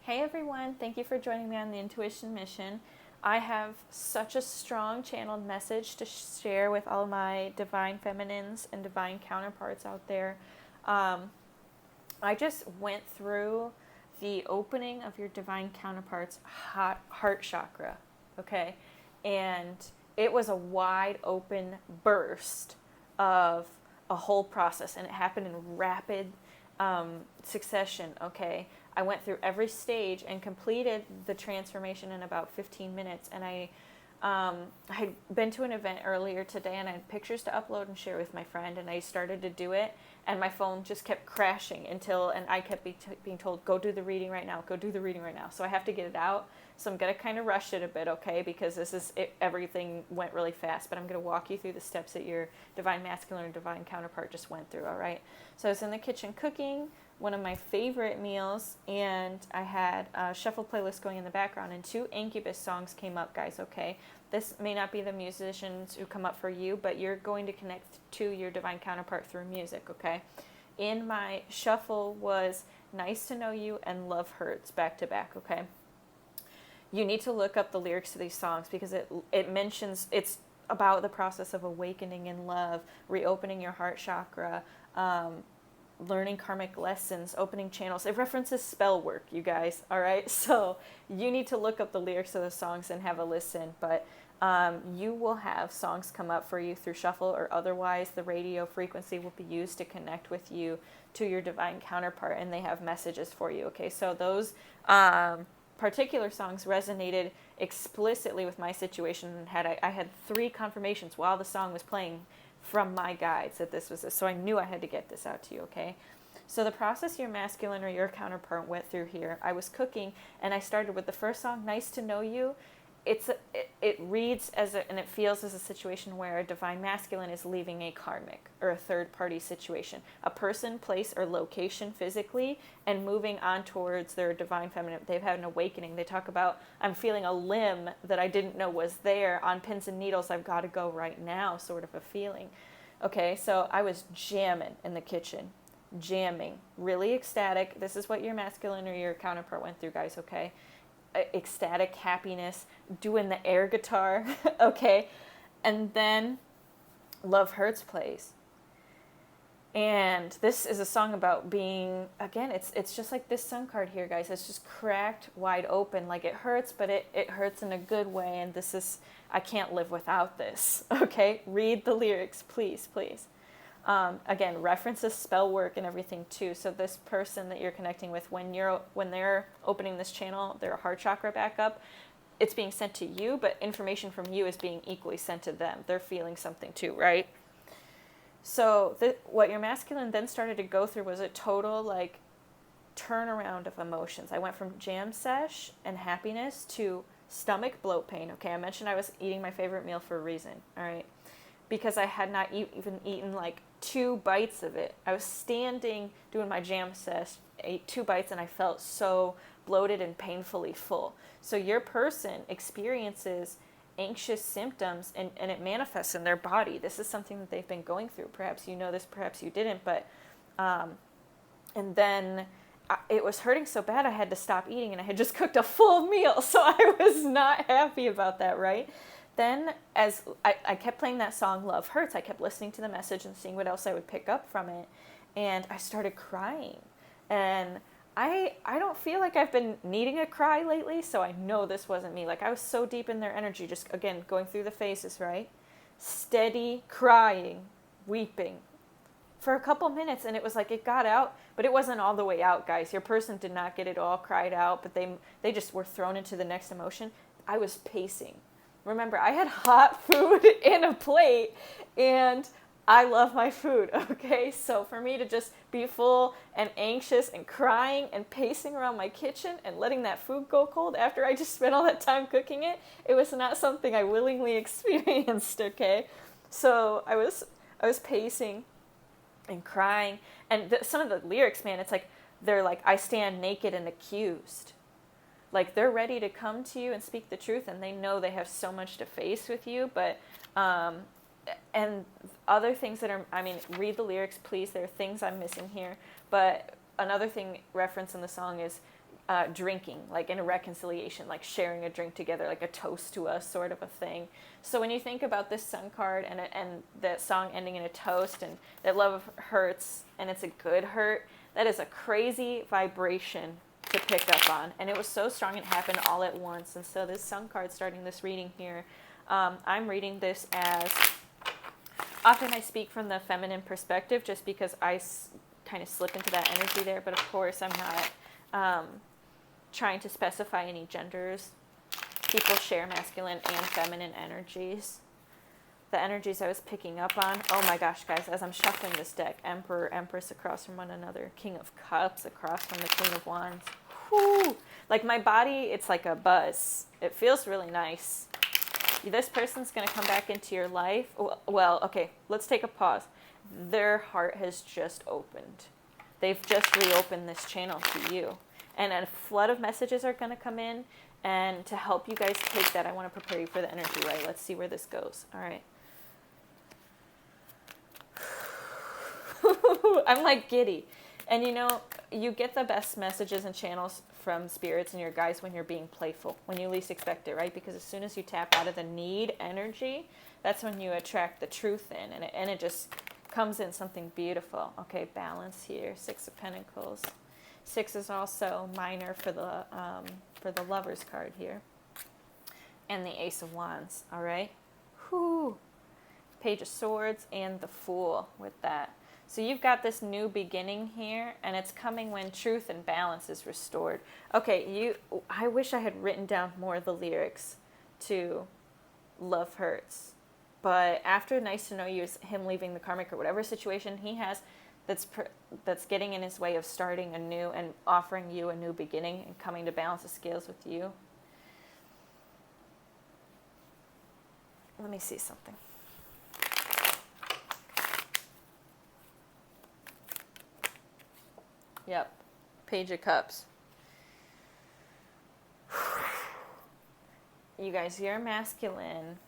Hey everyone, thank you for joining me on the Intuition Mission. I have such a strong channeled message to share with all my divine feminines and divine counterparts out there. I just went through the opening of your divine counterpart's heart chakra, okay? And it was a wide open burst of a whole process, and it happened in rapid succession, okay? I went through every stage and completed the transformation in about 15 minutes, and I had been to an event earlier today, and I had pictures to upload and share with my friend, and I started to do it, and my phone just kept crashing and I kept being told, go do the reading right now, go do the reading right now. So I have to get it out. So I'm going to kind of rush it a bit, okay, because everything went really fast, but I'm going to walk you through the steps that your divine masculine or divine counterpart just went through, all right? So I was in the kitchen cooking one of my favorite meals, and I had a shuffle playlist going in the background, and 2 Incubus songs came up, guys, okay? This may not be the musicians who come up for you, but you're going to connect to your divine counterpart through music, okay? In my shuffle was Nice to Know You and Love Hurts back to back, okay? You need to look up the lyrics to these songs because it mentions, it's about the process of awakening in love, reopening your heart chakra, learning karmic lessons, opening channels. It references spell work, you guys, all right? So you need to look up the lyrics of the songs and have a listen, but you will have songs come up for you through shuffle or otherwise. The radio frequency will be used to connect with you to your divine counterpart, and they have messages for you, okay? So those particular songs resonated explicitly with my situation, and I had 3 confirmations while the song was playing from my guides that this was it. So I knew I had to get this out to you, okay? So the process your masculine or your counterpart went through here, I was cooking, and I started with the first song, Nice to Know You. It reads and it feels as a situation where a divine masculine is leaving a karmic or a third party situation, a person, place, or location physically, and moving on towards their divine feminine. They've had an awakening. They talk about, I'm feeling a limb that I didn't know was there. On pins and needles, I've got to go right now, sort of a feeling. Okay, so I was jamming in the kitchen, jamming, really ecstatic. This is what your masculine or your counterpart went through, guys, okay? Ecstatic happiness, doing the air guitar, okay? And then Love Hurts plays. And this is a song about being, again, it's just like this sun card here, guys. It's just cracked wide open. Like it hurts, but it hurts in a good way. And this is, I can't live without this, okay? Read the lyrics, please, please. Again, references spell work and everything too. So this person that you're connecting with, when they're opening this channel, their heart chakra back up, it's being sent to you, but information from you is being equally sent to them. They're feeling something too, right? So what your masculine then started to go through was a total like turnaround of emotions. I went from jam sesh and happiness to stomach bloat pain. Okay, I mentioned I was eating my favorite meal for a reason, all right? Because I had not even eaten like 2 bites of it. I was standing doing my jam sesh, ate 2 bites, and I felt so bloated and painfully full. So your person experiences anxious symptoms, and it manifests in their body. This is something that they've been going through. Perhaps you know this, perhaps you didn't, but and then it was hurting so bad I had to stop eating, and I had just cooked a full meal, so I was not happy about that, right? Then as I kept playing that song, Love Hurts, I kept listening to the message and seeing what else I would pick up from it. And I started crying. And I don't feel like I've been needing a cry lately, so I know this wasn't me. Like I was so deep in their energy, just again, going through the phases, right? Steady crying, weeping for a couple minutes, and it was like it got out, but it wasn't all the way out, guys. Your person did not get it all cried out, but they just were thrown into the next emotion. I was pacing. Remember, I had hot food in a plate, and I love my food, okay? So for me to just be full and anxious and crying and pacing around my kitchen and letting that food go cold after I just spent all that time cooking it, it was not something I willingly experienced, okay? So I was pacing and crying, and some of the lyrics, man, it's like, they're like, I stand naked and accused. Like they're ready to come to you and speak the truth, and they know they have so much to face with you, but and other things that are, I mean, read the lyrics, please. There are things I'm missing here, but another thing referenced in the song is drinking, like in a reconciliation, like sharing a drink together, like a toast to us sort of a thing. So when you think about this sun card and that song ending in a toast, and that love hurts and it's a good hurt, that is a crazy vibration to pick up on. And it was so strong, it happened all at once. And so this sun card starting this reading here, I'm reading this as, often I speak from the feminine perspective just because I kind of slip into that energy there. But of course, I'm not trying to specify any genders. People share masculine and feminine energies. The energies I was picking up on, oh my gosh, guys, as I'm shuffling this deck, Emperor, Empress across from one another, King of Cups across from the Queen of Wands. Whew. Like my body, it's like a buzz. It feels really nice. This person's going to come back into your life. Well, okay, let's take a pause. Their heart has just opened. They've just reopened this channel to you. And a flood of messages are going to come in. And to help you guys take that, I want to prepare you for the energy, right? Let's see where this goes. All right. I'm like giddy. And you know, you get the best messages and channels from spirits and your guides when you're being playful, when you least expect it, right? Because as soon as you tap out of the need energy, that's when you attract the truth in. And it just comes in something beautiful. Okay, balance here. 6 of Pentacles. 6 is also minor for the Lover's card here. And the Ace of Wands, all right? Whew. Page of Swords and the Fool with that. So you've got this new beginning here, and it's coming when truth and balance is restored. Okay, I wish I had written down more of the lyrics to Love Hurts. But after Nice to Know You is him leaving the karmic or whatever situation he has, that's getting in his way of starting anew and offering you a new beginning and coming to balance the scales with you. Let me see something. Yep. Page of Cups. You guys, your masculine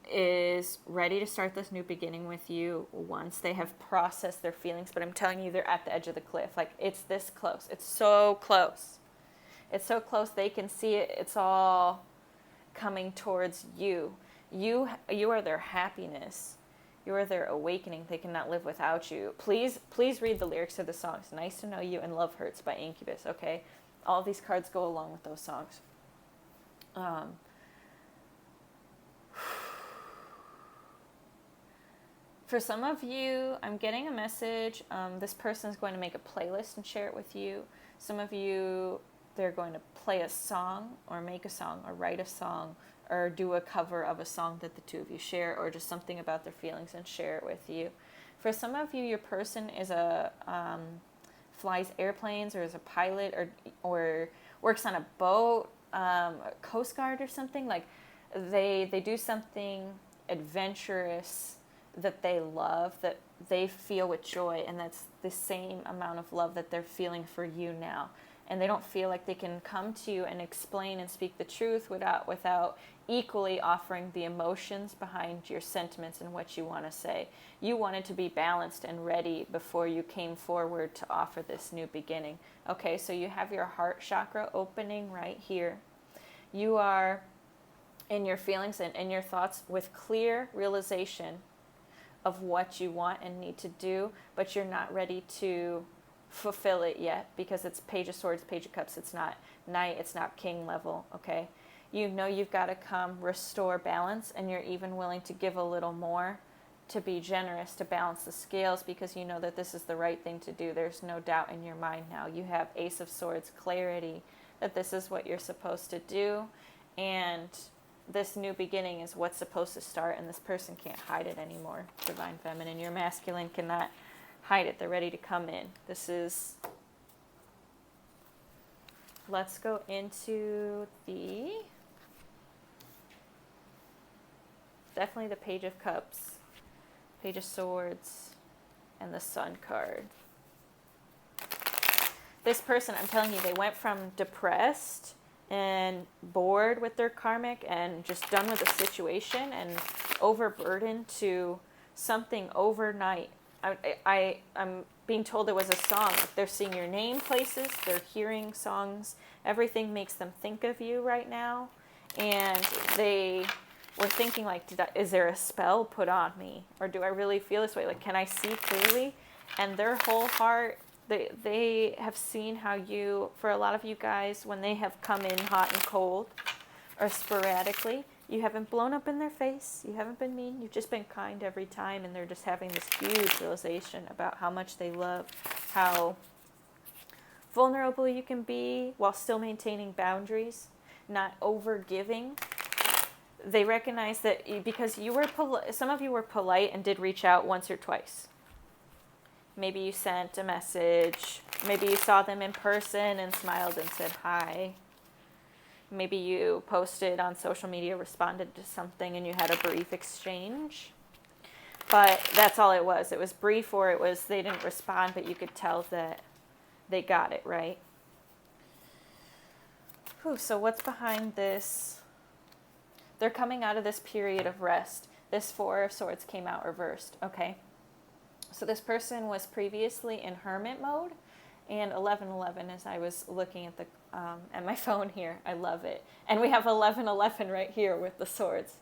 is ready to start this new beginning with you once they have processed their feelings. But I'm telling you, they're at the edge of the cliff. Like, it's this close. It's so close. It's so close they can see it. It's all coming towards you. You are their happiness. You are their awakening. They cannot live without you. Please read the lyrics of the songs. Nice to Know You and Love Hurts by Incubus, okay? All of these cards go along with those songs. For some of you, I'm getting a message. This person is going to make a playlist and share it with you. Some of you, they're going to play a song or make a song or write a song or do a cover of a song that the two of you share, or just something about their feelings and share it with you. For some of you, your person is flies airplanes or is a pilot or works on a boat, a Coast Guard or something. Like they do something adventurous that they love, that they feel with joy, and that's the same amount of love that they're feeling for you now. And they don't feel like they can come to you and explain and speak the truth without equally offering the emotions behind your sentiments and what you want to say. You wanted to be balanced and ready before you came forward to offer this new beginning. Okay, so you have your heart chakra opening right here. You are in your feelings and in your thoughts with clear realization of what you want and need to do, but you're not ready to fulfill it yet because it's Page of Swords, Page of Cups. It's not Knight, it's not King level, okay? You know you've got to come restore balance, and you're even willing to give a little more to be generous, to balance the scales, because you know that this is the right thing to do. There's no doubt in your mind now. You have Ace of Swords, clarity, that this is what you're supposed to do, and this new beginning is what's supposed to start, and this person can't hide it anymore. Divine Feminine, your masculine cannot hide it. They're ready to come in. This is... Let's go into the... Definitely the Page of Cups, Page of Swords, and the Sun card. This person, I'm telling you, they went from depressed and bored with their karmic and just done with the situation and overburdened to something overnight. I'm being told it was a song. Like they're seeing your name places, they're hearing songs, everything makes them think of you right now. And they were thinking like, is there a spell put on me? Or do I really feel this way? Like, can I see clearly? And their whole heart, they have seen how you, for a lot of you guys, when they have come in hot and cold or sporadically, you haven't blown up in their face. You haven't been mean. You've just been kind every time. And they're just having this huge realization about how much they love, how vulnerable you can be while still maintaining boundaries, not over giving. They recognize that because you were some of you were polite and did reach out once or twice. Maybe you sent a message. Maybe you saw them in person and smiled and said hi. Maybe you posted on social media, responded to something, and you had a brief exchange. But that's all it was. It was brief, or it was they didn't respond, but you could tell that they got it, right? Whew, so what's behind this? They're coming out of this period of rest. This Four of Swords came out reversed, okay? So this person was previously in hermit mode, and 1111 as I was looking at my phone here. I love it. And we have 1111 right here with the swords.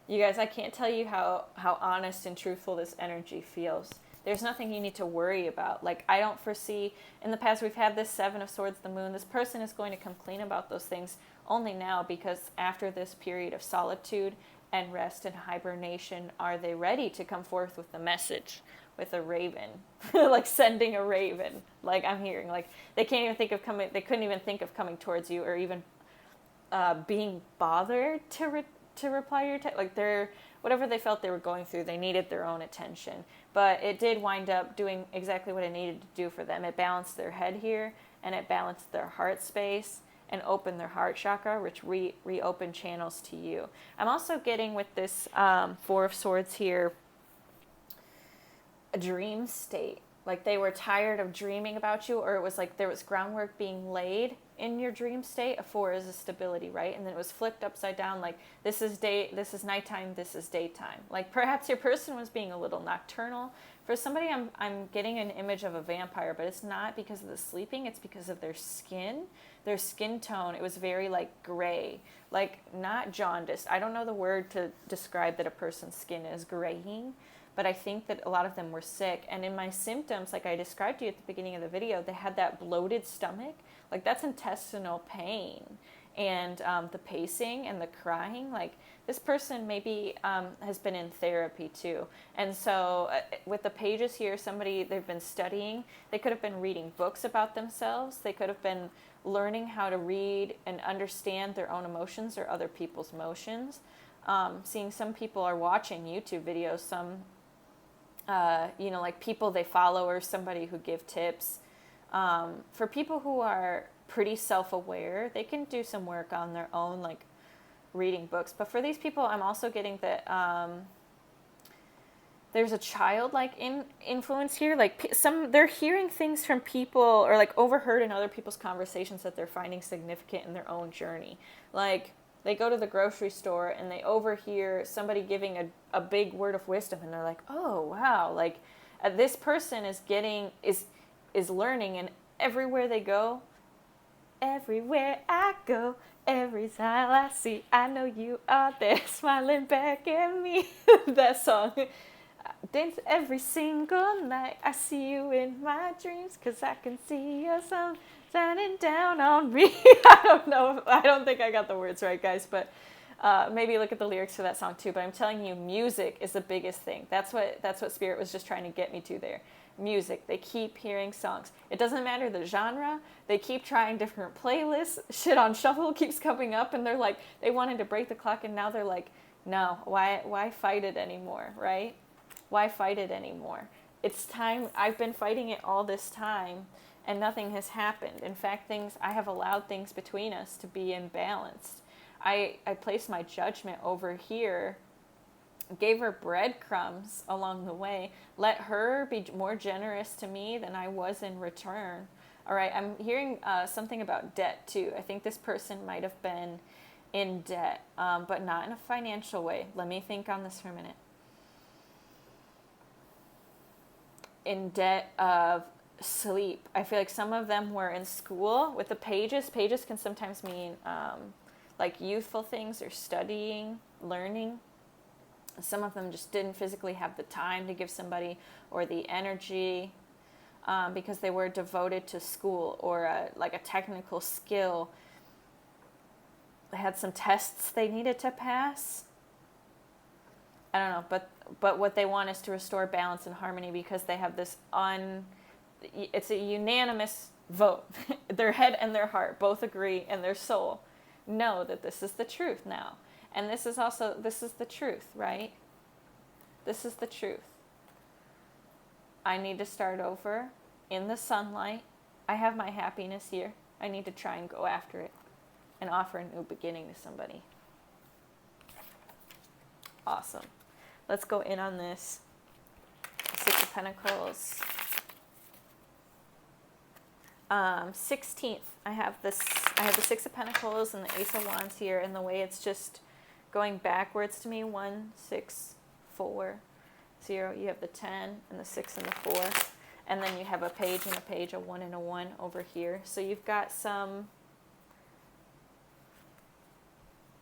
You guys, I can't tell you how honest and truthful this energy feels. There's nothing you need to worry about. Like, I don't foresee, in the past we've had this Seven of Swords, the moon. This person is going to come clean about those things only now, because after this period of solitude and rest and hibernation, are they ready to come forth with the message? With a raven, like sending a raven, like I'm hearing, like they can't even think of coming, they couldn't even think of coming towards you, or even being bothered to reply to your text. Like they're, whatever they felt they were going through, they needed their own attention. But it did wind up doing exactly what it needed to do for them. It balanced their head here, and it balanced their heart space, and opened their heart chakra, which reopened channels to you. I'm also getting with this Four of Swords here, a dream state. Like they were tired of dreaming about you, or it was like there was groundwork being laid in your dream state. A four is a stability, right? And then it was flipped upside down, like this is nighttime, this is daytime. Like perhaps your person was being a little nocturnal. For somebody, I'm getting an image of a vampire, but it's not because of the sleeping, it's because of their skin tone. It was very like gray, like not jaundiced. I don't know the word to describe that a person's skin is graying, but I think that a lot of them were sick. And in my symptoms, like I described to you at the beginning of the video, they had that bloated stomach. Like that's intestinal pain. And the pacing and the crying, like this person maybe has been in therapy too. And so with the pages here, they've been studying. They could have been reading books about themselves. They could have been learning how to read and understand their own emotions or other people's emotions. Seeing some people are watching YouTube videos, some like people they follow or somebody who give tips. For people who are pretty self-aware, they can do some work on their own, like reading books. But for these people, I'm also getting that there's a childlike influence here. Like they're hearing things from people, or like overheard in other people's conversations that they're finding significant in their own journey. Like they go to the grocery store and they overhear somebody giving a big word of wisdom, and they're like, oh wow, like this person is learning, and everywhere they go, everywhere I go, every time I see, I know you are there smiling back at me. That song. Dance every single night, I see you in my dreams, 'cause I can see your sun shining down on me. I don't know, I don't think I got the words right, guys, but maybe look at the lyrics for that song too. But I'm telling you, music is the biggest thing. That's what Spirit was just trying to get me to there. Music. They keep hearing songs. It doesn't matter the genre. They keep trying different playlists. Shit on shuffle keeps coming up, and they're like, they wanted to break the clock, and now they're like, no, why fight it anymore, right? Why fight it anymore? It's time. I've been fighting it all this time, and nothing has happened. In fact, I have allowed things between us to be imbalanced. I placed my judgment over here, gave her breadcrumbs along the way, let her be more generous to me than I was in return. All right, I'm hearing something about debt too. I think this person might have been in debt, but not in a financial way. Let me think on this for a minute. in debt of sleep. I feel like some of them were in school with the pages. Pages can sometimes mean like youthful things or studying, learning. Some of them just didn't physically have the time to give somebody or the energy because they were devoted to school or like a technical skill. They had some tests they needed to pass. I don't know, but what they want is to restore balance and harmony because they have this it's a unanimous vote. Their head and their heart both agree, and their soul know that this is the truth now. And this is the truth, right? This is the truth. I need to start over in the sunlight. I have my happiness here. I need to try and go after it and offer a new beginning to somebody. Awesome. Let's go in on this. Six of Pentacles. 16th, I have the Six of Pentacles and the Ace of Wands here, and the way it's just going backwards to me, 1, 6, 4, 0. You have the 10 and the 6 and the 4, and then you have a page and a page, a 1 and a 1 over here. So you've got some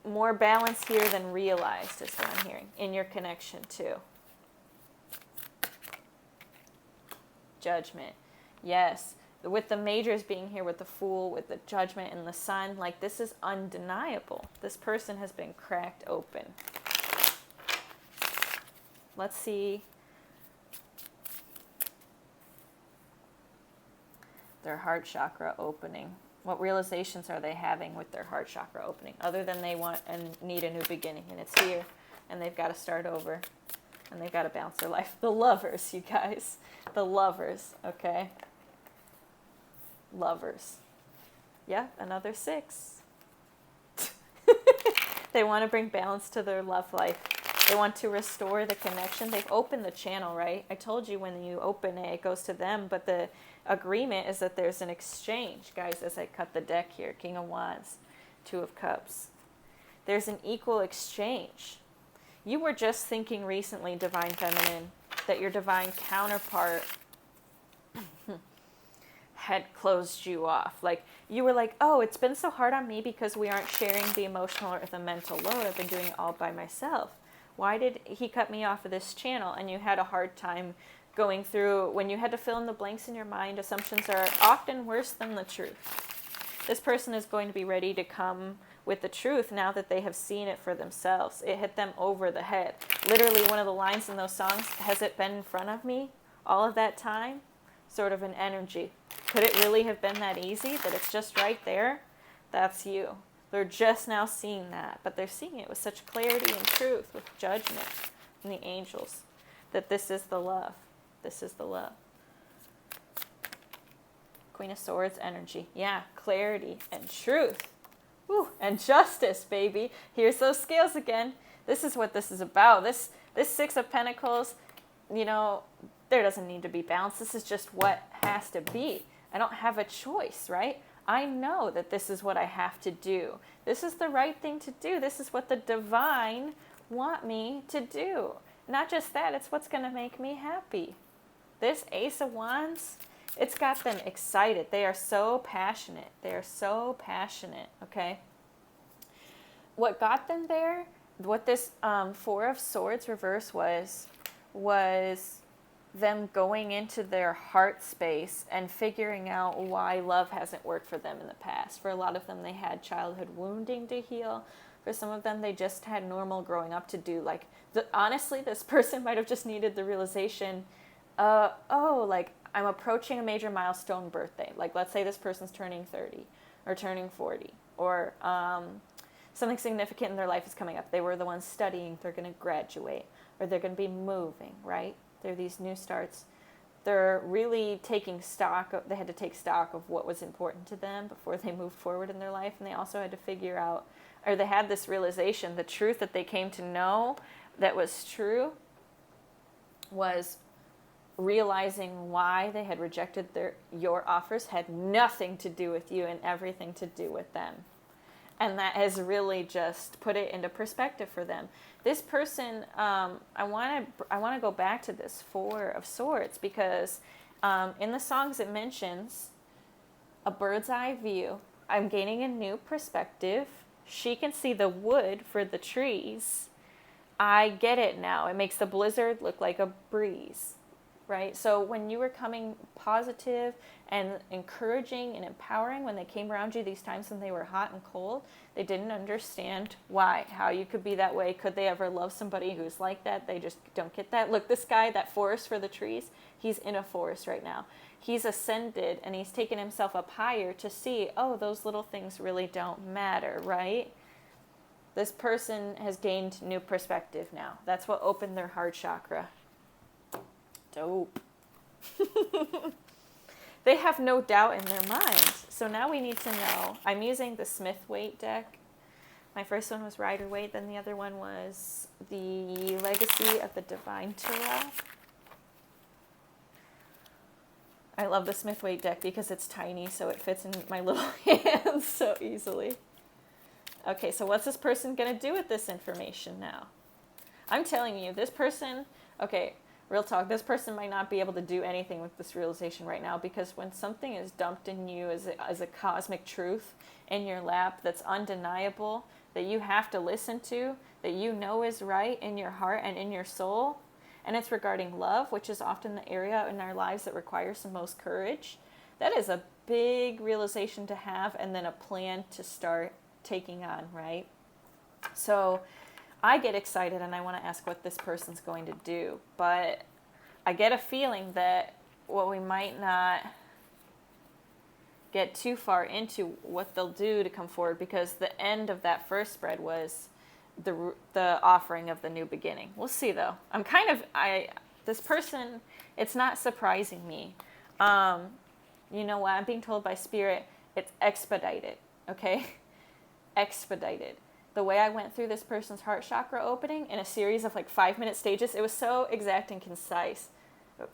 more balance here than realized is what I'm hearing in your connection too. Judgment. Yes. With the majors being here, with the Fool, with the Judgment and the Sun, like this is undeniable. This person has been cracked open. Let's see their heart chakra opening. What realizations are they having with their heart chakra opening? Other than they want and need a new beginning, and it's here, and they've got to start over, and they've got to balance their life. The Lovers, you guys. The Lovers, okay? Lovers. Yeah, another 6. They want to bring balance to their love life. They want to restore the connection. They've opened the channel, right? I told you when you open it, it goes to them, but the agreement is that there's an exchange. Guys, as I cut the deck here, King of Wands, 2 of Cups. There's an equal exchange. You were just thinking recently, Divine Feminine, that your divine counterpart had closed you off. Like, you were like, oh, it's been so hard on me because we aren't sharing the emotional or the mental load. I've been doing it all by myself. Why did he cut me off of this channel? And you had a hard time going through, when you had to fill in the blanks in your mind, assumptions are often worse than the truth. This person is going to be ready to come with the truth now that they have seen it for themselves. It hit them over the head. Literally, one of the lines in those songs, has it been in front of me all of that time? Sort of an energy. Could it really have been that easy, that it's just right there? That's you. They're just now seeing that, but they're seeing it with such clarity and truth, with Judgment and the angels, that this is the love. This is the love. Queen of Swords energy. Yeah, clarity and truth. Woo, and justice, baby. Here's those scales again. This is what this is about. This Six of Pentacles, you know, there doesn't need to be balance. This is just what has to be. I don't have a choice, right? I know that this is what I have to do. This is the right thing to do. This is what the divine want me to do. Not just that, it's what's going to make me happy. This Ace of Wands, it's got them excited. They are so passionate. They are so passionate, okay? What got them there, what this Four of Swords reverse was them going into their heart space and figuring out why love hasn't worked for them in the past. For a lot of them, they had childhood wounding to heal. For some of them, they just had normal growing up to do. Like, honestly, this person might have just needed the realization, like, I'm approaching a major milestone birthday. Like, let's say this person's turning 30 or turning 40 or something significant in their life is coming up. They were the ones studying. They're going to graduate or they're going to be moving, right? They're these new starts. They're really taking stock. They had to take stock of what was important to them before they moved forward in their life. And they also had to figure out, or they had this realization, the truth that they came to know that was true was realizing why they had rejected your offers had nothing to do with you and everything to do with them. And that has really just put it into perspective for them. This person, I want to go back to this Four of Swords, because in the songs it mentions a bird's eye view. I'm gaining a new perspective. She can see the wood for the trees. I get it now. It makes the blizzard look like a breeze, right? So when you were coming positive and encouraging and empowering, when they came around you these times when they were hot and cold, they didn't understand why, how you could be that way. Could they ever love somebody who's like that? They just don't get that. Look, this guy, that forest for the trees, he's in a forest right now. He's ascended and he's taken himself up higher to see, oh, those little things really don't matter, right? This person has gained new perspective now. That's what opened their heart chakra. Dope. They have no doubt in their minds. So now we need to know. I'm using the Smith-Waite deck. My first one was Rider-Waite, then the other one was the Legacy of the Divine Tarot. I love the Smith-Waite deck because it's tiny, so it fits in my little hands so easily. Okay, so what's this person going to do with this information now? I'm telling you, this person, okay, real talk, this person might not be able to do anything with this realization right now, because when something is dumped in you as a cosmic truth in your lap that's undeniable, that you have to listen to, that you know is right in your heart and in your soul, and it's regarding love, which is often the area in our lives that requires the most courage, that is a big realization to have, and then a plan to start taking on, right? So I get excited and I want to ask what this person's going to do, but I get a feeling that what we might not get too far into what they'll do to come forward, because the end of that first spread was the offering of the new beginning. We'll see though. This person, it's not surprising me. You know what? I'm being told by Spirit, it's expedited, okay? Expedited. The way I went through this person's heart chakra opening in a series of like 5-minute stages, it was so exact and concise.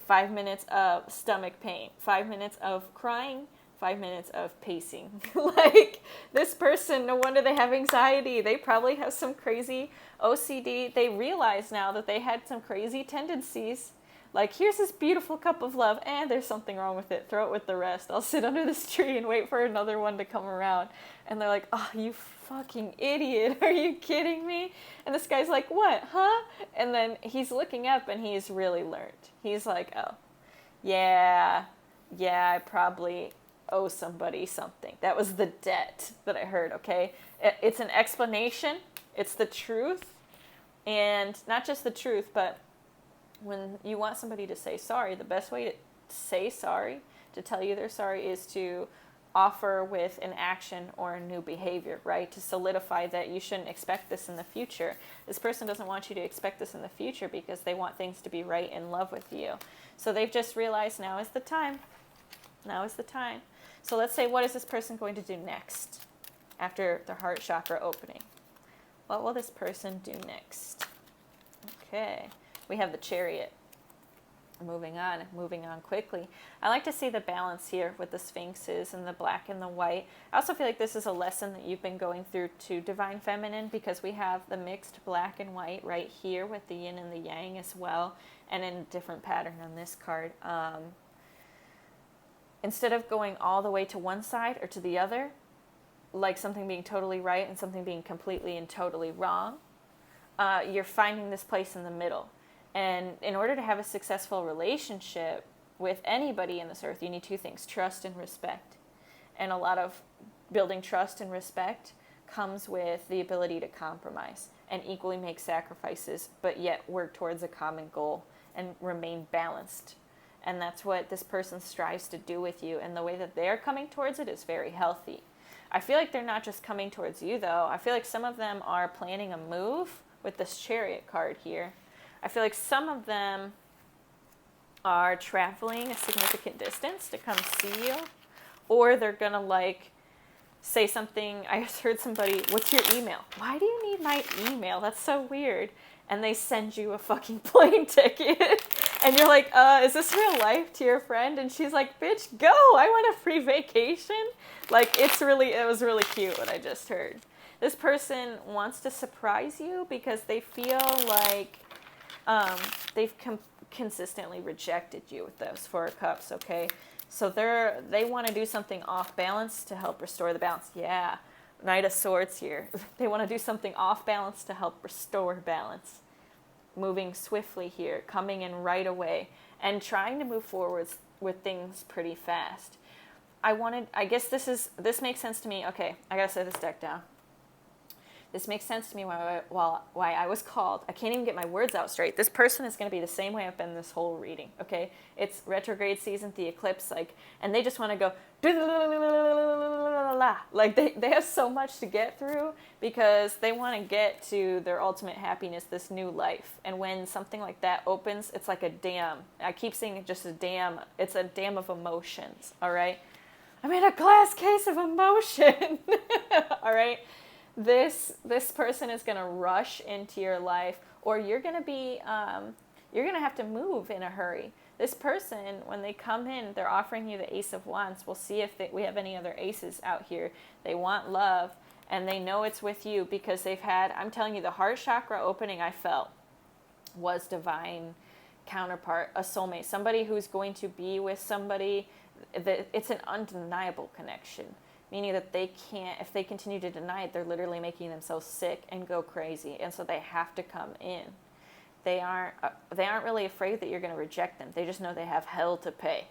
5 minutes of stomach pain, 5 minutes of crying, 5 minutes of pacing. Like, this person, no wonder they have anxiety. They probably have some crazy OCD. They realize now that they had some crazy tendencies. Like, here's this beautiful cup of love, and there's something wrong with it. Throw it with the rest. I'll sit under this tree and wait for another one to come around. And they're like, oh, you fucking idiot. Are you kidding me? And this guy's like, what, huh? And then he's looking up and he's really learned. He's like, oh, yeah, I probably owe somebody something. That was the debt that I heard, okay? It's an explanation. It's the truth. And not just the truth, but when you want somebody to say sorry, the best way to say sorry, to tell you they're sorry, is to offer with an action or a new behavior, right? To solidify that you shouldn't expect this in the future. This person doesn't want you to expect this in the future because they want things to be right in love with you. So they've just realized now is the time. Now is the time. So let's say, what is this person going to do next after their heart chakra opening? What will this person do next? Okay. We have the Chariot. Moving on quickly. I like to see the balance here with the Sphinxes and the black and the white. I also feel like this is a lesson that you've been going through to Divine Feminine, because we have the mixed black and white right here with the yin and the yang as well, and in a different pattern on this card. Instead of going all the way to one side or to the other, like something being totally right and something being completely and totally wrong, you're finding this place in the middle. And in order to have a successful relationship with anybody in this earth, you need two things: trust and respect. And a lot of building trust and respect comes with the ability to compromise and equally make sacrifices, but yet work towards a common goal and remain balanced. And that's what this person strives to do with you. And the way that they're coming towards it is very healthy. I feel like they're not just coming towards you, though. I feel like some of them are planning a move with this Chariot card here. I feel like some of them are traveling a significant distance to come see you, or they're going to like say something. I just heard somebody, what's your email? Why do you need my email? That's so weird. And they send you a fucking plane ticket. And you're like, is this real life, to your friend? And she's like, bitch, go. I want a free vacation. Like, it was really cute what I just heard. This person wants to surprise you because they feel like they've consistently rejected you with those Four of Cups, okay? So they want to do something off balance to help restore the balance. Yeah, Knight of Swords here. They want to do something off balance to help restore balance. Moving swiftly here, coming in right away, and trying to move forwards with things pretty fast. I guess this makes sense to me. Okay, I gotta set this deck down. This makes sense to me why I was called. I can't even get my words out straight. This person is going to be the same way I've been this whole reading, okay? It's retrograde season, the eclipse, and they just want to go, like they have so much to get through because they want to get to their ultimate happiness, this new life. And when something like that opens, it's like a dam. I keep saying it's just a dam. It's a dam of emotions, all right? I'm in a glass case of emotion, all right? This person is going to rush into your life, or you're going to have to move in a hurry. This person, when they come in, they're offering you the Ace of Wands. We'll see if we have any other aces out here. They want love, and they know it's with you because they've had, I'm telling you, the heart chakra opening I felt was divine counterpart, a soulmate, somebody who's going to be with somebody. It's an undeniable connection. Meaning that they can't, if they continue to deny it, they're literally making themselves sick and go crazy. And so they have to come in. They aren't really afraid that you're going to reject them. They just know they have hell to pay.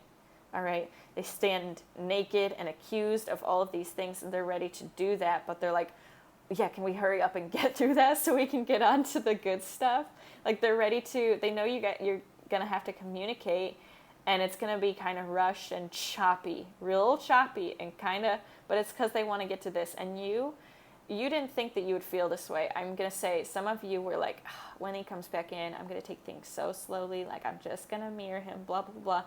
All right? They stand naked and accused of all of these things, and they're ready to do that. But they're like, yeah, can we hurry up and get through that so we can get on to the good stuff? Like they're ready to, they know you're going to have to communicate. And it's going to be kind of rushed and choppy, real choppy, and kind of, but it's because they want to get to this. And you didn't think that you would feel this way. I'm going to say some of you were like, when he comes back in, I'm going to take things so slowly, like I'm just going to mirror him, blah, blah, blah.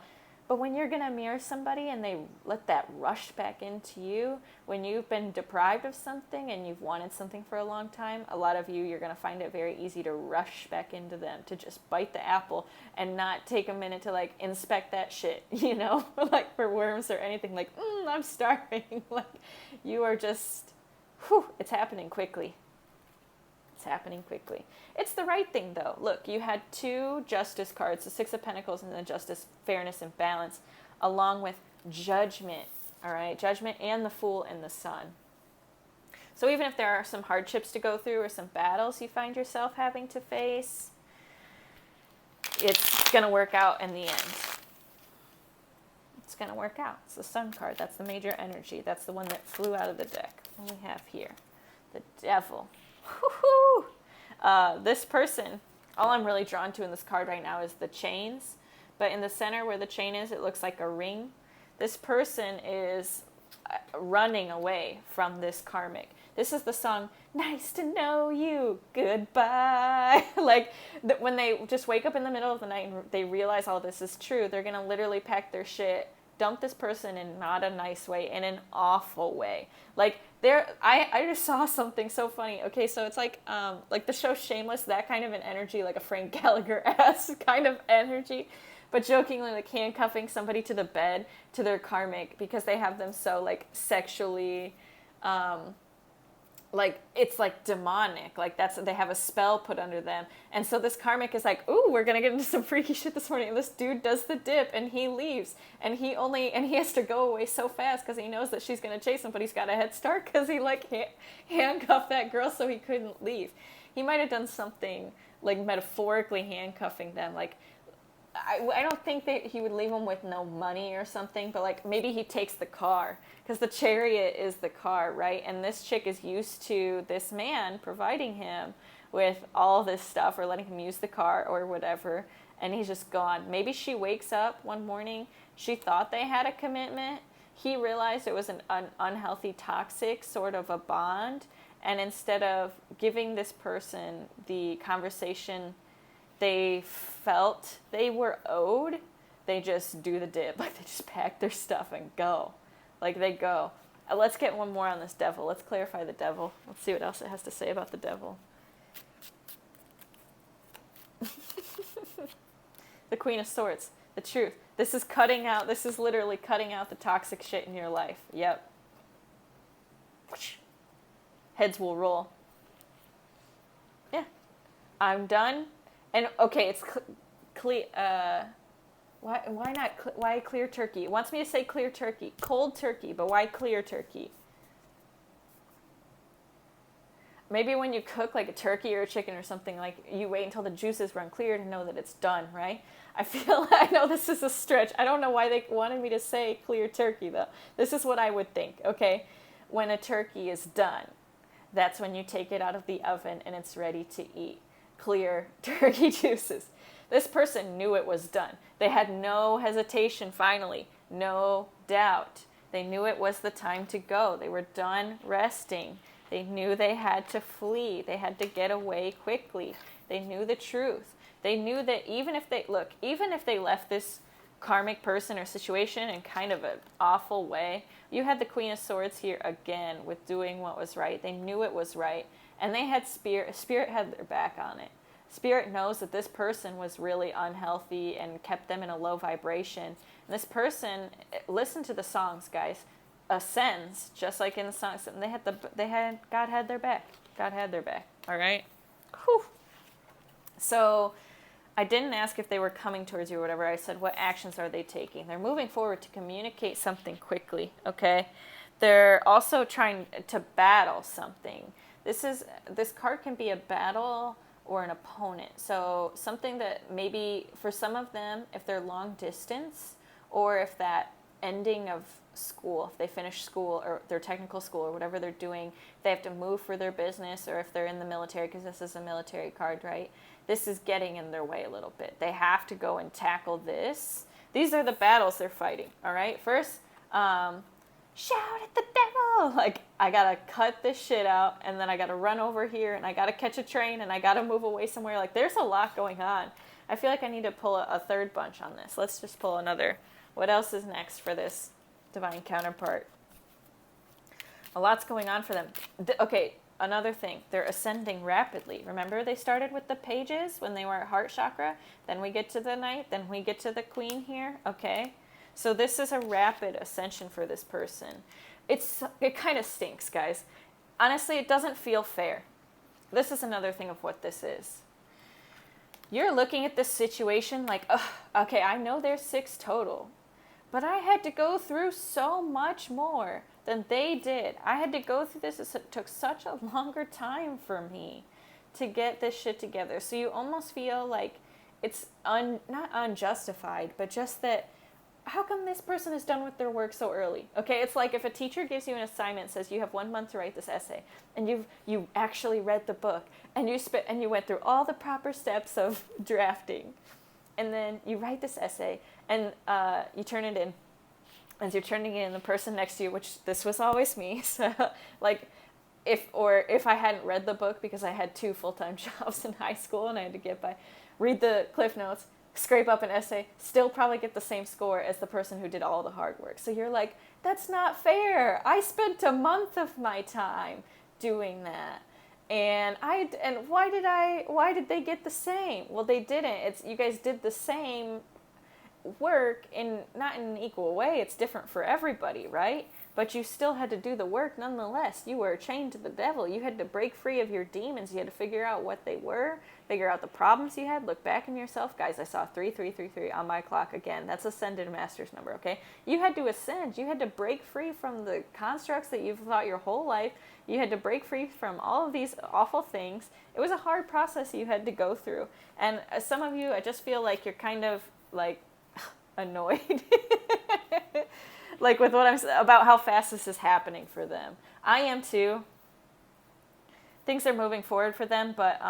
But when you're going to mirror somebody and they let that rush back into you, when you've been deprived of something and you've wanted something for a long time, a lot of you're going to find it very easy to rush back into them, to just bite the apple and not take a minute to like inspect that shit, you know, like for worms or anything, like, I'm starving. Like you are just, it's happening quickly. It's happening quickly. It's the right thing, though. Look, you had two Justice cards, the Six of Pentacles and the Justice, fairness, and balance, along with Judgment, all right? Judgment and the Fool and the Sun. So even if there are some hardships to go through or some battles you find yourself having to face, it's going to work out in the end. It's going to work out. It's the Sun card. That's the major energy. That's the one that flew out of the deck. What do we have here? The Devil. Woo-hoo! This person, all I'm really drawn to in this card right now is the chains. But in the center where the chain is, it looks like a ring. This person is running away from this karmic. This is the song, Nice to Know You, Goodbye. Like, when they just wake up in the middle of the night and they realize all this is true, they're going to literally pack their shit, dump this person in not a nice way, in an awful way. Like, I just saw something so funny. Okay, so it's like the show Shameless, that kind of an energy, like a Frank Gallagher-esque kind of energy, but jokingly like handcuffing somebody to the bed, to their karmic, because they have them so like sexually, like it's like demonic, like they have a spell put under them. And so this karmic is like, ooh, we're gonna get into some freaky shit this morning. And this dude does the dip and he leaves, and he has to go away so fast because he knows that she's gonna chase him, but he's got a head start because he like handcuffed that girl so he couldn't leave. He might have done something like metaphorically handcuffing them, like I don't think that he would leave him with no money or something, but like maybe he takes the car, because the chariot is the car, right? And this chick is used to this man providing him with all this stuff, or letting him use the car or whatever, and he's just gone. Maybe she wakes up one morning, she thought they had a commitment, he realized it was an unhealthy, toxic sort of a bond, and instead of giving this person the conversation they felt they were owed, they just do the dip. Like, they just pack their stuff and go. Like, they go. Let's get one more on this Devil. Let's clarify the Devil. Let's see what else it has to say about the Devil. The Queen of Swords. The truth. This is literally cutting out the toxic shit in your life. Yep. Heads will roll. Yeah. I'm done. And okay, it's clear. Why not? Why clear turkey? It wants me to say clear turkey. Cold turkey, but why clear turkey? Maybe when you cook like a turkey or a chicken or something, like you wait until the juices run clear to know that it's done, right? I know this is a stretch. I don't know why they wanted me to say clear turkey though. This is what I would think, okay? When a turkey is done, that's when you take it out of the oven and it's ready to eat. Clear turkey juices. This person knew it was done. They had no hesitation finally, no doubt. They knew it was the time to go. They were done resting. They knew they had to flee. They had to get away quickly. They knew the truth. They knew that even if they left this karmic person or situation in kind of an awful way, you had the Queen of Swords here again with doing what was right. They knew it was right. And they had Spirit had their back on it. Spirit knows that this person was really unhealthy and kept them in a low vibration. And this person, listen to the songs, guys, ascends just like in the songs. And God had their back. God had their back. All right. Whew. So I didn't ask if they were coming towards you or whatever. I said, what actions are they taking? They're moving forward to communicate something quickly. Okay. They're also trying to battle something. This card can be a battle or an opponent. So something that maybe for some of them, if they're long distance, or if that ending of school, if they finish school or their technical school or whatever they're doing, they have to move for their business, or if they're in the military, because this is a military card, right? This is getting in their way a little bit. They have to go and tackle this. These are the battles they're fighting, all right? First, shout at the devil. Like, I got to cut this shit out, and then I got to run over here, and I got to catch a train, and I got to move away somewhere. Like, there's a lot going on. I feel like I need to pull a third bunch on this. Let's just pull another. What else is next for this divine counterpart? A lot's going on for them. Okay, another thing. They're ascending rapidly. Remember, they started with the pages when they were at heart chakra. Then we get to the knight. Then we get to the queen here. Okay. So this is a rapid ascension for this person. It kind of stinks, guys. Honestly, it doesn't feel fair. This is another thing of what this is. You're looking at this situation like, okay, I know there's 6 total, but I had to go through so much more than they did. I had to go through this. It took such a longer time for me to get this shit together. So you almost feel like it's not unjustified, but just that, how come this person is done with their work so early? Okay, it's like if a teacher gives you an assignment, says you have 1 month to write this essay, and you actually read the book, and you went through all the proper steps of drafting, and then you write this essay, and you turn it in. As you're turning it in, the person next to you, which this was always me, so like, if I hadn't read the book because I had 2 full-time jobs in high school and I had to get by, read the Cliff Notes, scrape up an essay, still probably get the same score as the person who did all the hard work. So you're like, that's not fair. I spent a month of my time doing that. And why did they get the same? Well, they didn't. You guys did the same work not in an equal way. It's different for everybody, right? But you still had to do the work nonetheless. You were chained to the devil. You had to break free of your demons. You had to figure out what they were, figure out the problems you had, look back in yourself. Guys, I saw 3333 on my clock again. That's ascended master's number, okay? You had to ascend. You had to break free from the constructs that you've thought your whole life. You had to break free from all of these awful things. It was a hard process you had to go through. And some of you, I just feel like you're kind of like annoyed. Like with what I'm about how fast this is happening for them. I am too. Things are moving forward for them, but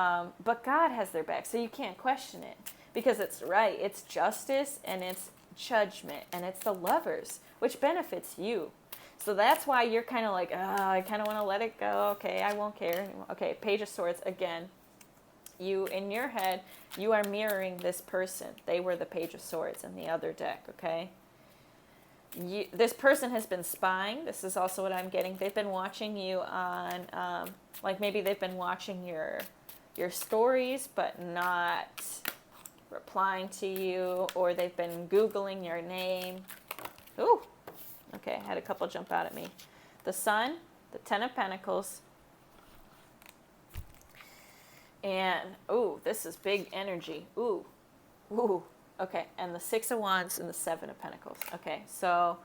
God has their back, so you can't question it because it's right. It's justice and it's judgment and it's the Lovers, which benefits you. So that's why you're kind of like, I kind of want to let it go. Okay, I won't care anymore. Okay, Page of Swords again. You in your head, you are mirroring this person. They were the Page of Swords in the other deck. Okay. This person has been spying. This is also what I'm getting. They've been watching you on, like maybe they've been watching your stories, but not replying to you, or they've been Googling your name. Ooh, okay, I had a couple jump out at me. The Sun, the Ten of Pentacles, And, ooh, this is big energy. Ooh, ooh. Okay, and the Six of Wands and the Seven of Pentacles. Okay, so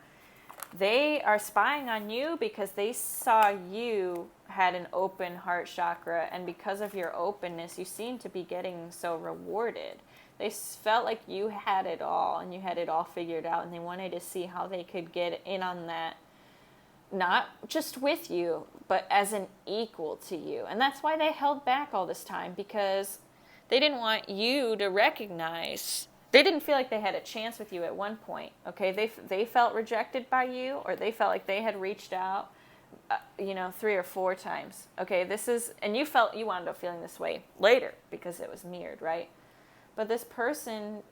they are spying on you because they saw you had an open heart chakra, and because of your openness, you seem to be getting so rewarded. They felt like you had it all and you had it all figured out, and they wanted to see how they could get in on that, not just with you, but as an equal to you. And that's why they held back all this time, because they didn't want you to recognize. They didn't feel like they had a chance with you at one point, okay? They felt rejected by you, or they felt like they had reached out, 3 or 4 times, okay? And you wound up feeling this way later because it was mirrored, right? But this person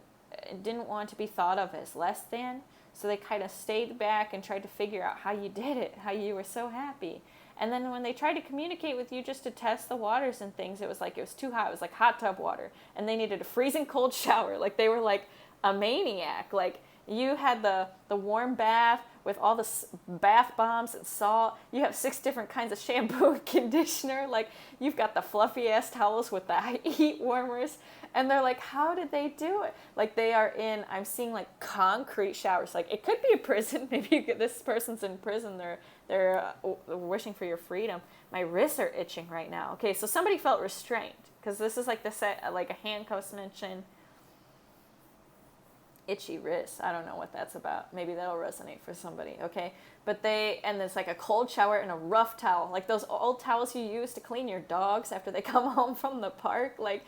didn't want to be thought of as less than, so they kind of stayed back and tried to figure out how you did it, how you were so happy. And then when they tried to communicate with you just to test the waters and things, it was too hot. It was like hot tub water. And they needed a freezing cold shower. Like they were like a maniac. Like you had the warm bath with all the bath bombs and salt. You have 6 different kinds of shampoo and conditioner. Like you've got the fluffy ass towels with the heat warmers. And they're like, how did they do it? Like I'm seeing like concrete showers. Like it could be a prison. Maybe this person's in prison. They're wishing for your freedom. My wrists are itching right now. Okay, so somebody felt restrained because this is like like a handcuffs mention. Itchy wrists. I don't know what that's about. Maybe that'll resonate for somebody. Okay, and there's like a cold shower and a rough towel, like those old towels you use to clean your dogs after they come home from the park, like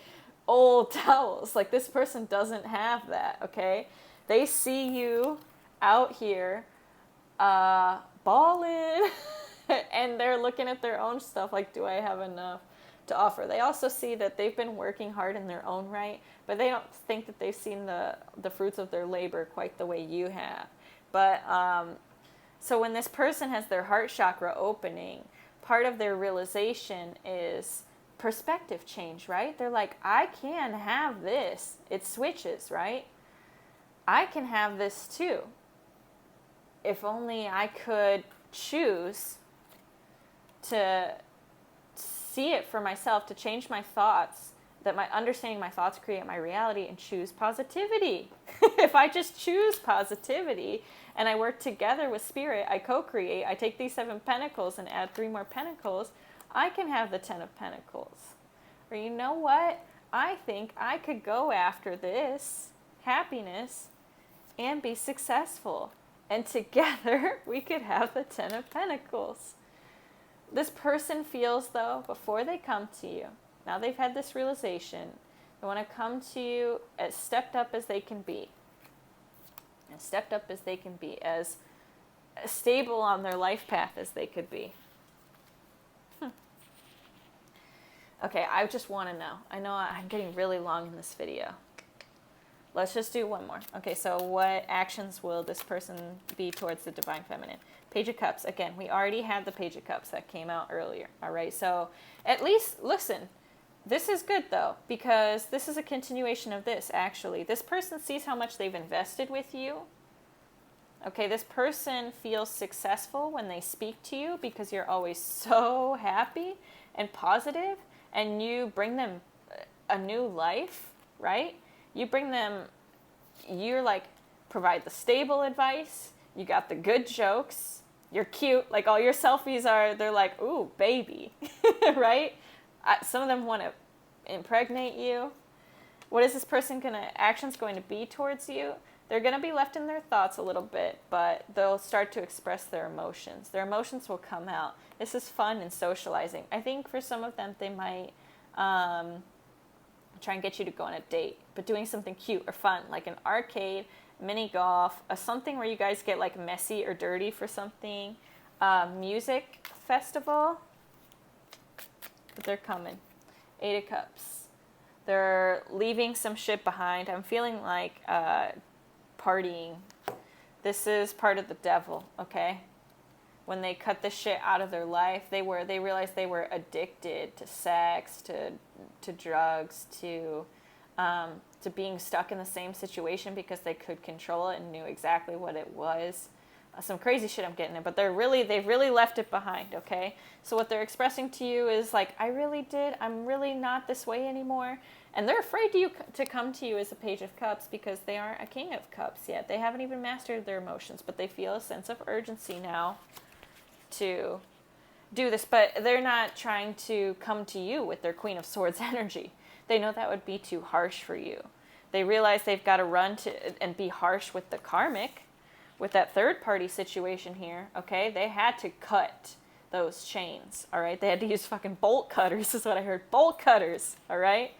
old towels. Like this person doesn't have that. Okay, they see you out here balling and they're looking at their own stuff like, do I have enough to offer? They also see that they've been working hard in their own right, but they don't think that they've seen the fruits of their labor quite the way you have. But so when this person has their heart chakra opening, part of their realization is perspective change, right? They're like, I can have this. It switches, right? I can have this too. If only I could choose to see it for myself, to change my thoughts, that my understanding my thoughts create my reality, and choose positivity. If I just choose positivity and I work together with spirit, I co-create, I take these 7 pentacles and add 3 more pentacles, I can have the 10 of pentacles. Or you know what? I think I could go after this happiness and be successful. And together, we could have the 10 of Pentacles. This person feels, though, before they come to you, now they've had this realization, they want to come to you as stepped up as they can be. As stepped up as they can be. As stable on their life path as they could be. Okay, I just want to know. I know I'm getting really long in this video. Let's just do one more. Okay, so what actions will this person be towards the Divine Feminine? Page of Cups. Again, we already had the Page of Cups that came out earlier. All right, so at least, listen, this is good though, because this is a continuation of this, actually. This person sees how much they've invested with you. Okay, this person feels successful when they speak to you because you're always so happy and positive, and you bring them a new life, right? You bring them, you're like, provide the stable advice, you got the good jokes, you're cute, like all your selfies they're like, ooh, baby, right? Some of them want to impregnate you. What is this person actions going to be towards you? They're going to be left in their thoughts a little bit, but they'll start to express their emotions. Their emotions will come out. This is fun and socializing. I think for some of them, they might try and get you to go on a date, but doing something cute or fun, like an arcade, mini golf, something where you guys get like messy or dirty for something, music festival, but they're coming. 8 of Cups. They're leaving some shit behind. I'm feeling like partying. This is part of the devil, okay? When they cut this shit out of their life, they realized they were addicted to sex, to drugs, to being stuck in the same situation because they could control it and knew exactly what it was. some crazy shit I'm getting at, but they've really left it behind, okay? So what they're expressing to you is like, I'm really not this way anymore. And they're afraid to come to you as a Page of Cups because they aren't a King of Cups yet. They haven't even mastered their emotions, but they feel a sense of urgency now to do this. But they're not trying to come to you with their Queen of Swords energy. They know that would be too harsh for you. They realize they've got to run to and be harsh with the karmic, with that third party situation here, okay? They had to cut those chains, all right? They had to use fucking bolt cutters, is what I heard. Bolt cutters, all right?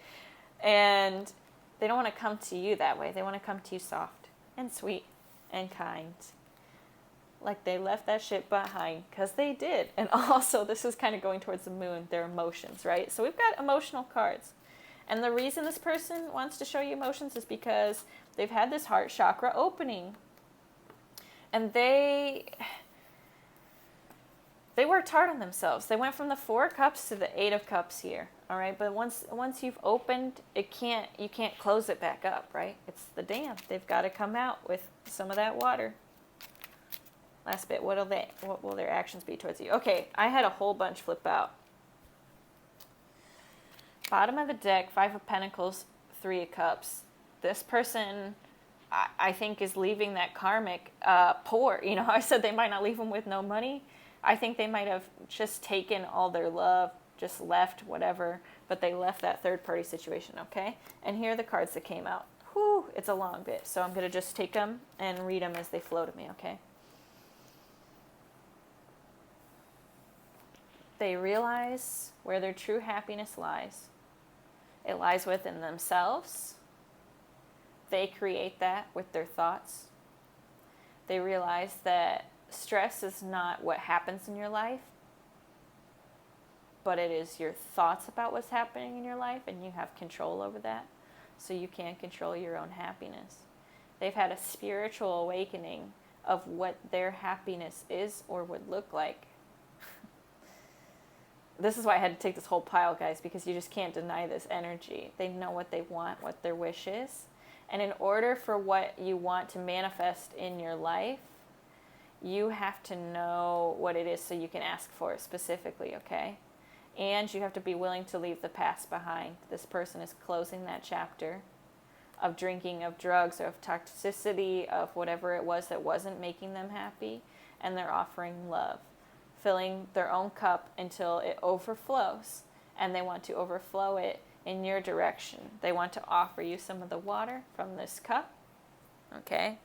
And they don't want to come to you that way. They want to come to you soft and sweet and kind. Like they left that shit behind, because they did. And also, this is kind of going towards the moon, their emotions, right? So we've got emotional cards. And the reason this person wants to show you emotions is because they've had this heart chakra opening. And they worked hard on themselves. They went from the 4 cups to the 8 of cups here, all right? But once you've opened, you can't close it back up, right? It's the dam. They've got to come out with some of that water. Last bit, what will their actions be towards you? Okay, I had a whole bunch flip out. Bottom of the deck, 5 of Pentacles, 3 of Cups. This person, I think, is leaving that karmic poor. You know, I said they might not leave them with no money. I think they might have just taken all their love, just left, whatever, but they left that third party situation, okay? And here are the cards that came out. Whew, it's a long bit, so I'm going to just take them and read them as they flow to me, okay? They realize where their true happiness lies. It lies within themselves. They create that with their thoughts. They realize that stress is not what happens in your life, but it is your thoughts about what's happening in your life, and you have control over that, so you can control your own happiness. They've had a spiritual awakening of what their happiness is or would look like. This is why I had to take this whole pile, guys, because you just can't deny this energy. They know what they want, what their wish is. And in order for what you want to manifest in your life, you have to know what it is so you can ask for it specifically, okay? And you have to be willing to leave the past behind. This person is closing that chapter of drinking, of drugs, of toxicity, of whatever it was that wasn't making them happy, and they're offering love, filling their own cup until it overflows, and they want to overflow it in your direction. They want to offer you some of the water from this cup, okay?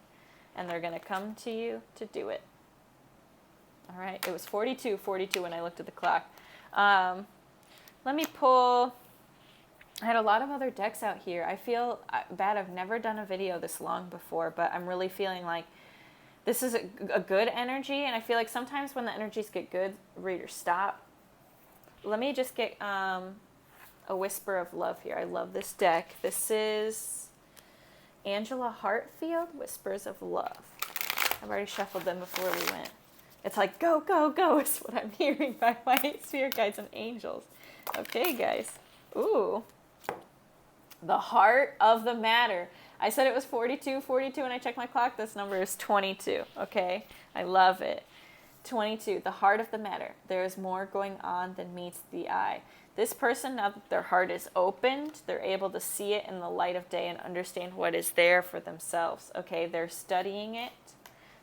And they're going to come to you to do it. All right, it was 42 when I looked at the clock. Let me pull. I had a lot of other decks out here. I feel bad. I've never done a video this long before, but I'm really feeling like this is a good energy, and I feel like sometimes when the energies get good, readers stop. Let me just get a whisper of love here. I love this deck. This is Angela Hartfield, Whispers of Love. I've already shuffled them before we went. It's like, go, go, go is what I'm hearing by my spirit guides and angels. Okay, guys. Ooh. The heart of the matter. I said it was 42 when I checked my clock. This number is 22, okay? I love it. 22, the heart of the matter. There is more going on than meets the eye. This person, now that their heart is opened, they're able to see it in the light of day and understand what is there for themselves, okay? They're studying it.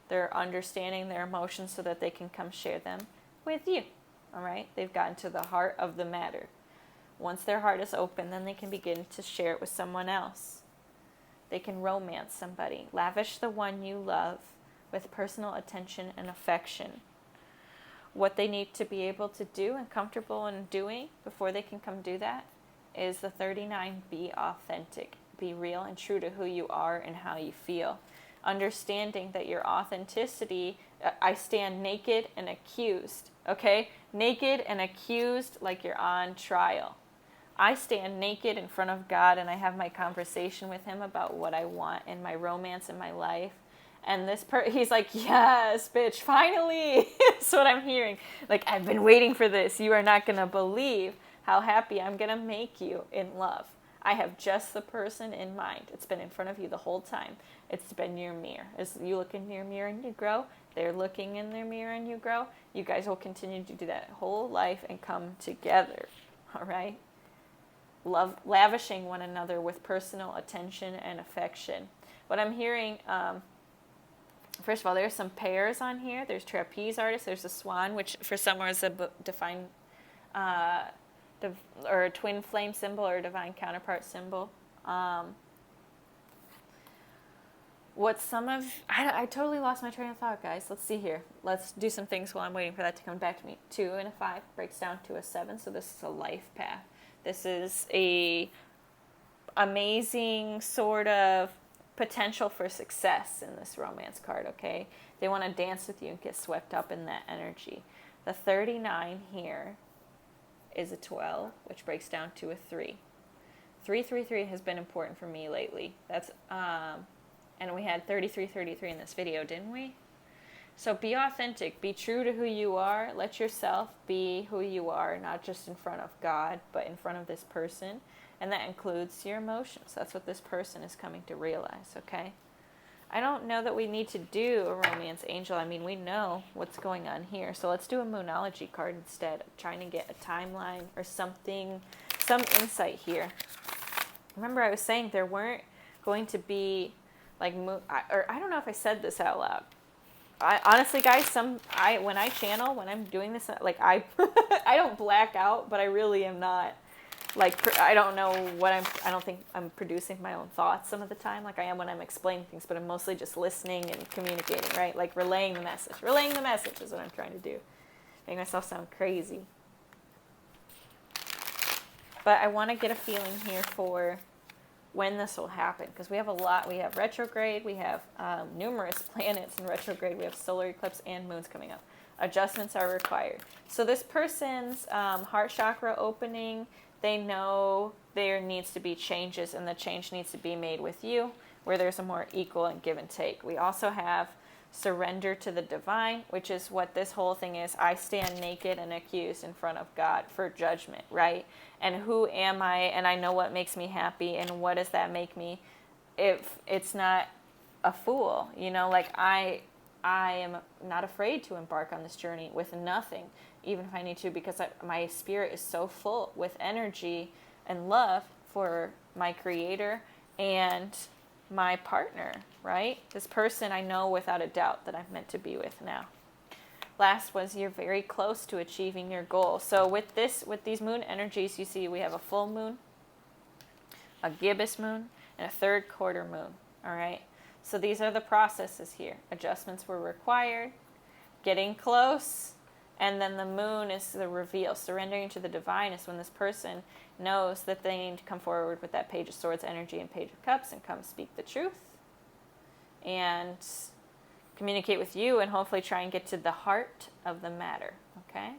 They're understanding their emotions so that they can come share them with you, all right? They've gotten to the heart of the matter. Once their heart is open, then they can begin to share it with someone else. They can romance somebody. Lavish the one you love with personal attention and affection. What they need to be able to do and comfortable in doing before they can come do that is the 39, be authentic. Be real and true to who you are and how you feel. Understanding that your authenticity, I stand naked and accused, okay? Naked and accused like you're on trial. I stand naked in front of God and I have my conversation with him about what I want in my romance in my life. And he's like, yes, bitch, finally. That's what I'm hearing. Like, I've been waiting for this. You are not going to believe how happy I'm going to make you in love. I have just the person in mind. It's been in front of you the whole time. It's been your mirror. As you look in your mirror and you grow, They're looking in their mirror and you grow. You guys will continue to do that whole life and come together. All right? Love, lavishing one another with personal attention and affection. What I'm hearing, first of all, there's some pairs on here. There's trapeze artists. There's a swan, which for some is a divine, or a twin flame symbol or a divine counterpart symbol. What some of, I totally lost my train of thought, guys. Let's see here. Let's do some things while I'm waiting for that to come back to me. 2 and a 5 breaks down to a 7, so this is a life path. This is a amazing sort of potential for success in this romance card, okay? They want to dance with you and get swept up in that energy. The 39 here is a 12, which breaks down to a 3. 333 has been important for me lately. That's and we had 3333 in this video, didn't we? So be authentic, be true to who you are, let yourself be who you are, not just in front of God, but in front of this person, and that includes your emotions. That's what this person is coming to realize, okay? I don't know that we need to do a romance angel. I mean, we know what's going on here, so let's do a moonology card instead. I'm trying to get a timeline or something, some insight here. Remember I was saying there weren't going to be, like, I don't know if I said this out loud. Honestly, guys, when I channel, when I'm doing this, like, I don't black out, but I really am not, like, I don't know what I don't think I'm producing my own thoughts some of the time, like I am when I'm explaining things, but I'm mostly just listening and communicating, right? Like, relaying the message. Relaying the message is what I'm trying to do. Make myself sound crazy. But I want to get a feeling here for when this will happen, because we have a lot. We have retrograde, we have numerous planets in retrograde, we have solar eclipse and moons coming up. Adjustments are required. So this person's heart chakra opening, they know there needs to be changes, and the change needs to be made with you, where there's a more equal and give and take. We also have surrender to the divine, which is what this whole thing is. I stand naked and accused in front of God for judgment, right? And who am I? And I know what makes me happy, and what does that make me if it's not a fool? You know, like, I am not afraid to embark on this journey with nothing, even if I need to, because my spirit is so full with energy and love for my creator and my partner, right? This person I know without a doubt that I'm meant to be with now. Last was you're very close to achieving your goal. So with these moon energies, you see we have a full moon, a gibbous moon, and a third quarter moon, all right? So these are the processes here. Adjustments were required, getting close, and then the moon is the reveal. Surrendering to the divine is when this person knows that they need to come forward with that Page of Swords energy and Page of Cups and come speak the truth and communicate with you, and hopefully try and get to the heart of the matter, okay?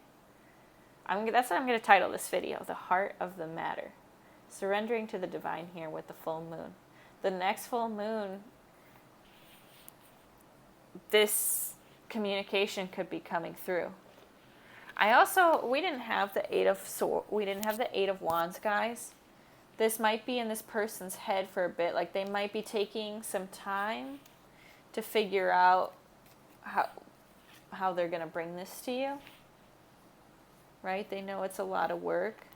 That's what I'm going to title this video, The Heart of the Matter. Surrendering to the divine here with the full moon. The next full moon, this communication could be coming through. We didn't have the Eight of Wands, guys. This might be in this person's head for a bit. Like, they might be taking some time to figure out how they're going to bring this to you. Right? They know it's a lot of work,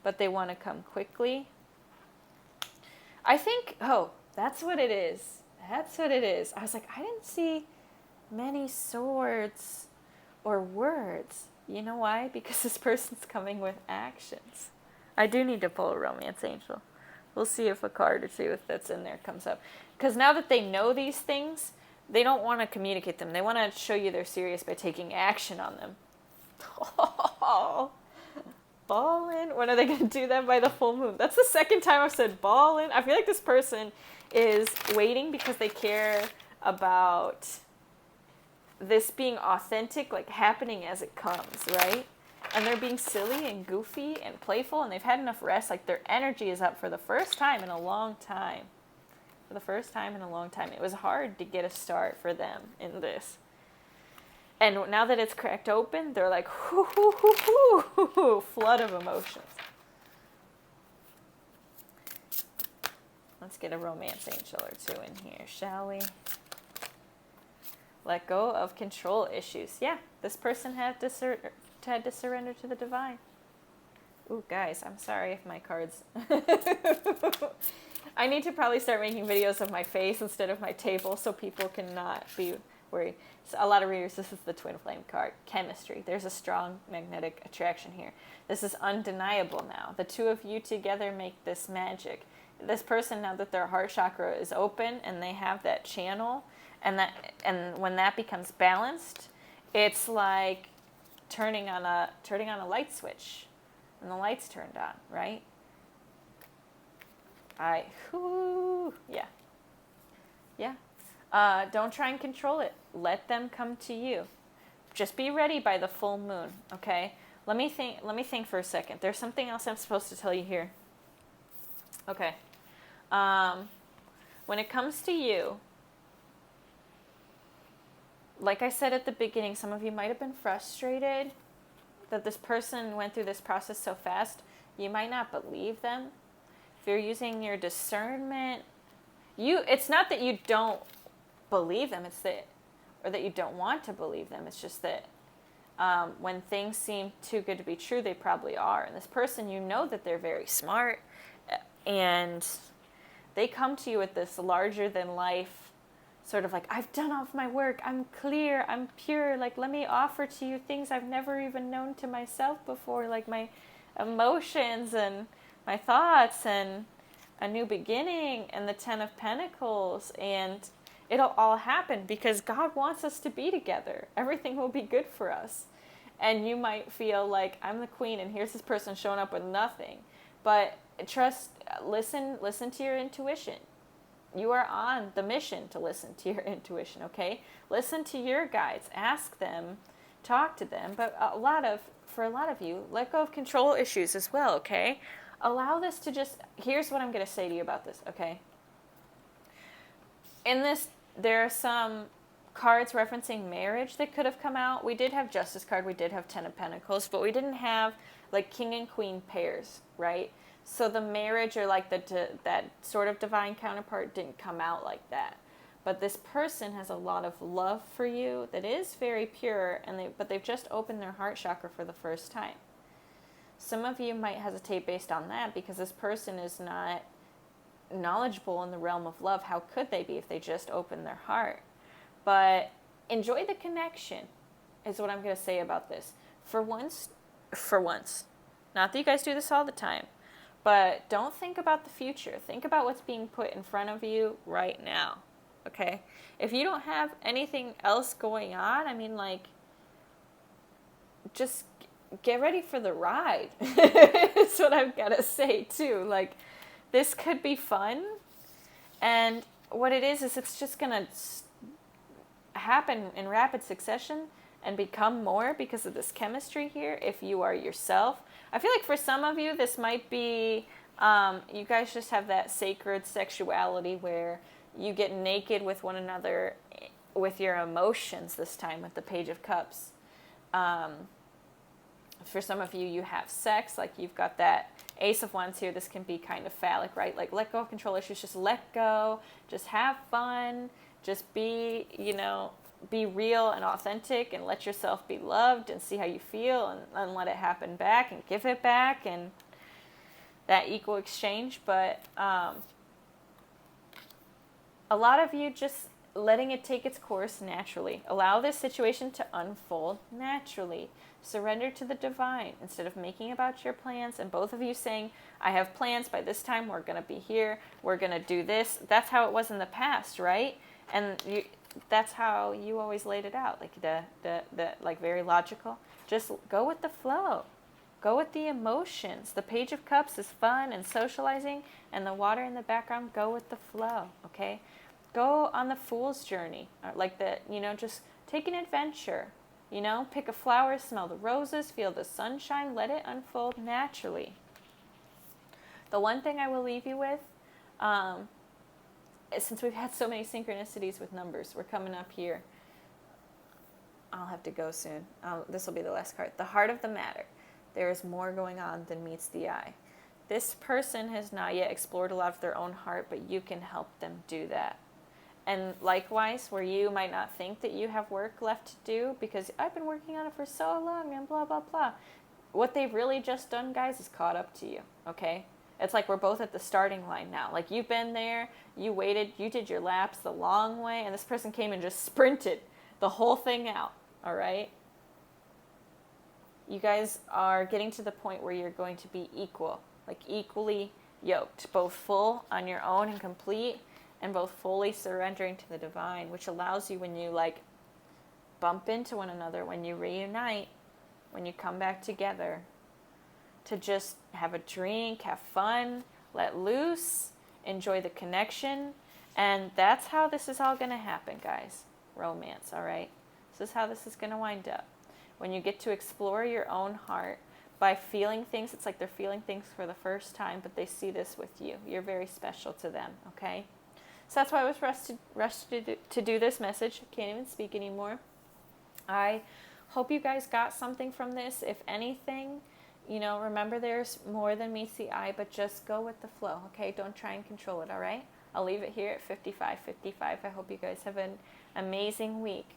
but they want to come quickly. I think, that's what it is. That's what it is. I was like, I didn't see many swords or words. You know why? Because this person's coming with actions. I do need to pull a romance angel. We'll see if a card or two that's in there comes up. Because now that they know these things, they don't want to communicate them. They want to show you they're serious by taking action on them. Oh, ballin'. When are they going to do that? By the full moon? That's the second time I've said ballin'. I feel like this person is waiting because they care about this being authentic, like happening as it comes, right? And they're being silly and goofy and playful, and they've had enough rest. Like, their energy is up for the first time in a long time. For the first time in a long time. It was hard to get a start for them in this. And now that it's cracked open, they're like, hoo, hoo, hoo, hoo, hoo, hoo, flood of emotions. Let's get a romance angel or two in here, shall we? Let go of control issues. Yeah, this person had to surrender to the divine. Ooh, guys, I'm sorry if my cards... I need to probably start making videos of my face instead of my table so people cannot be worried. So a lot of readers, this is the twin flame card. Chemistry. There's a strong magnetic attraction here. This is undeniable now. The two of you together make this magic. This person, now that their heart chakra is open and they have that channel, and when that becomes balanced, it's like turning on a light switch, and the light's turned on, right? Yeah. Don't try and control it. Let them come to you. Just be ready by the full moon, okay? Let me think for a second. There's something else I'm supposed to tell you here. Okay. When it comes to you, like I said at the beginning, some of you might have been frustrated that this person went through this process so fast. You might not believe them. If you're using your discernment, it's not that you don't believe them, or that you don't want to believe them. It's just that when things seem too good to be true, they probably are. And this person, you know that they're very smart, and they come to you with this larger than life sort of like, I've done all of my work, I'm clear, I'm pure, like, let me offer to you things I've never even known to myself before, like my emotions and my thoughts and a new beginning and the 10 of Pentacles, and it'll all happen because God wants us to be together. Everything will be good for us. And you might feel like, I'm the queen and here's this person showing up with nothing. But listen to your intuition. You are on the mission to listen to your intuition, okay? Listen to your guides. Ask them. Talk to them. But for a lot of you, let go of control issues as well, okay? Allow this to just... Here's what I'm going to say to you about this, okay? In this, there are some cards referencing marriage that could have come out. We did have Justice card. We did have 10 of Pentacles. But we didn't have, like, King and Queen pairs, right? So the marriage or like that sort of divine counterpart didn't come out like that. But this person has a lot of love for you that is very pure, but they've just opened their heart chakra for the first time. Some of you might hesitate based on that because this person is not knowledgeable in the realm of love. How could they be if they just opened their heart? But enjoy the connection is what I'm going to say about this. For once. Not that you guys do this all the time. But don't think about the future. Think about what's being put in front of you right now, okay? If you don't have anything else going on, I mean, like, just get ready for the ride. That's what I've got to say, too. Like, this could be fun. And what it is it's just going to happen in rapid succession and become more because of this chemistry here if you are yourself. I feel like for some of you, this might be, you guys just have that sacred sexuality where you get naked with one another with your emotions this time with the Page of Cups. For some of you, you have sex, like you've got that Ace of Wands here. This can be kind of phallic, right? Like, let go of control issues, just let go, just have fun, just be, be real and authentic and let yourself be loved and see how you feel and let it happen back and give it back and that equal exchange. But a lot of you just letting it take its course naturally. Allow this situation to unfold naturally. Surrender to the divine instead of making about your plans and both of you saying, I have plans, by this time we're going to be here, we're going to do this. That's how it was in the past, right? And that's how you always laid it out, like the like very logical. Just go with the flow. Go with the emotions. The Page of Cups is fun and socializing, and the water in the background, go with the flow, okay? Go on the fool's journey, like just take an adventure, pick a flower, smell the roses, feel the sunshine, let it unfold naturally. The one thing I will leave you with, since we've had so many synchronicities with numbers, we're coming up here. I'll have to go soon. This will be the last card. The heart of the matter. There is more going on than meets the eye. This person has not yet explored a lot of their own heart, but you can help them do that. And likewise, where you might not think that you have work left to do because I've been working on it for so long and blah, blah, blah. What they've really just done, guys, is caught up to you, okay? It's like we're both at the starting line now. Like, you've been there, you waited, you did your laps the long way, and this person came and just sprinted the whole thing out, all right? You guys are getting to the point where you're going to be equal, like equally yoked, both full on your own and complete, and both fully surrendering to the divine, which allows you, when you like bump into one another, when you reunite, when you come back together, to just have a drink, have fun, let loose, enjoy the connection. And that's how this is all going to happen, guys. Romance, all right? This is how this is going to wind up. When you get to explore your own heart by feeling things, it's like they're feeling things for the first time, but they see this with you. You're very special to them, okay? So that's why I was rushed to do this message. I can't even speak anymore. I hope you guys got something from this. If anything, remember there's more than meets the eye, but just go with the flow, okay? Don't try and control it, all right? I'll leave it here at 55:55. I hope you guys have an amazing week.